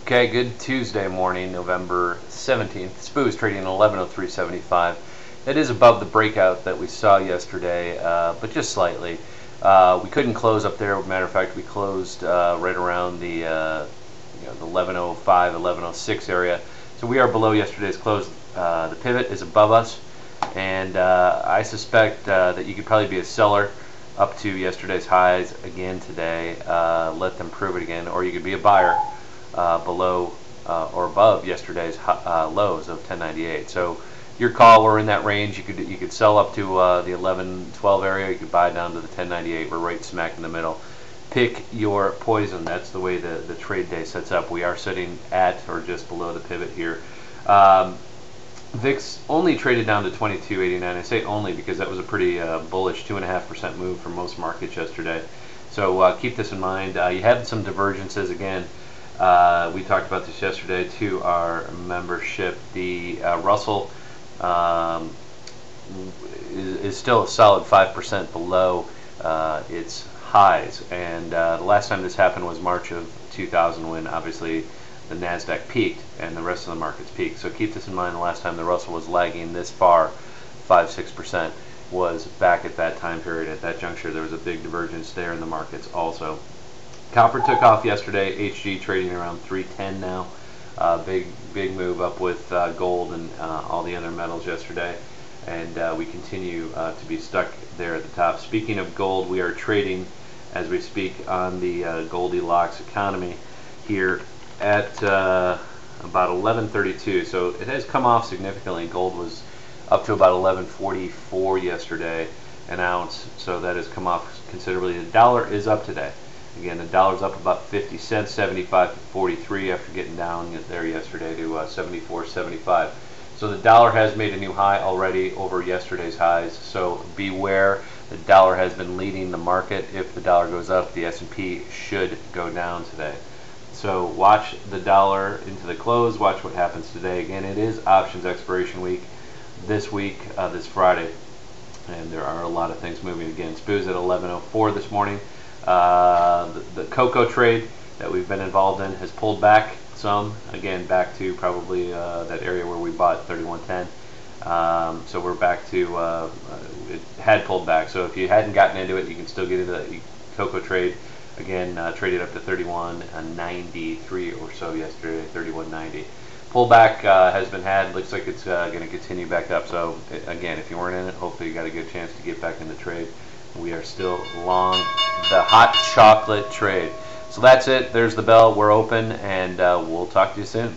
Okay, good Tuesday morning, November 17th. SPOO is trading at 1103.75. That is above the breakout that we saw yesterday, but just slightly. We couldn't close up there. As a matter of fact, we closed right around the the 1105, 1106 area. So we are below yesterday's close. The pivot is above us, and I suspect that you could probably be a seller up to yesterday's highs again today. Let them prove it again, or you could be a buyer below or above yesterday's lows of 1098. So your call. We're in that range. You could sell up to the 1112 area. You could buy down to the 1098. We're right smack in the middle. Pick your poison. That's the way the trade day sets up. We are sitting at or just below the pivot here. VIX only traded down to 22.89. I say only because that was a pretty bullish 2.5% move for most markets yesterday. So keep this in mind. You had some divergences again. We talked about this yesterday to our membership. The Russell is still a solid 5% below its highs, and the last time this happened was March of 2000, when obviously the NASDAQ peaked and the rest of the markets peaked. So keep this in mind. The last time the Russell was lagging this far, 5-6%, was back at that time period. At that juncture, there was a big divergence there in the markets also. Copper took off yesterday. HG trading around 310 now. Big move up with gold and all the other metals yesterday, and we continue to be stuck there at the top. Speaking of gold, we are trading as we speak on the Goldilocks economy here at about 1132. So it has come off significantly. Gold was up to about 1144 yesterday an ounce, so that has come off considerably. The dollar is up today. Again, the dollar's up about 50 cents, 75.43 after getting down there yesterday to 74.75. So the dollar has made a new high already over yesterday's highs. So beware. The dollar has been leading the market. If the dollar goes up, the S&P should go down today. So watch the dollar into the close. Watch what happens today. Again, it is options expiration week this Friday, and there are a lot of things moving. Again, SPOO's at 1104 this morning. The cocoa trade that we've been involved in has pulled back some, again back to probably that area where we bought 3110. So we're back to it had pulled back. So if you hadn't gotten into it, you can still get into the cocoa trade. Again, traded up to 31.93 or so yesterday, 31.90. Pullback has been had. Looks like it's going to continue back up. So again, if you weren't in it, hopefully you got a good chance to get back in the trade. We are still long the hot chocolate trade. So that's it. There's the bell. We're open, and we'll talk to you soon.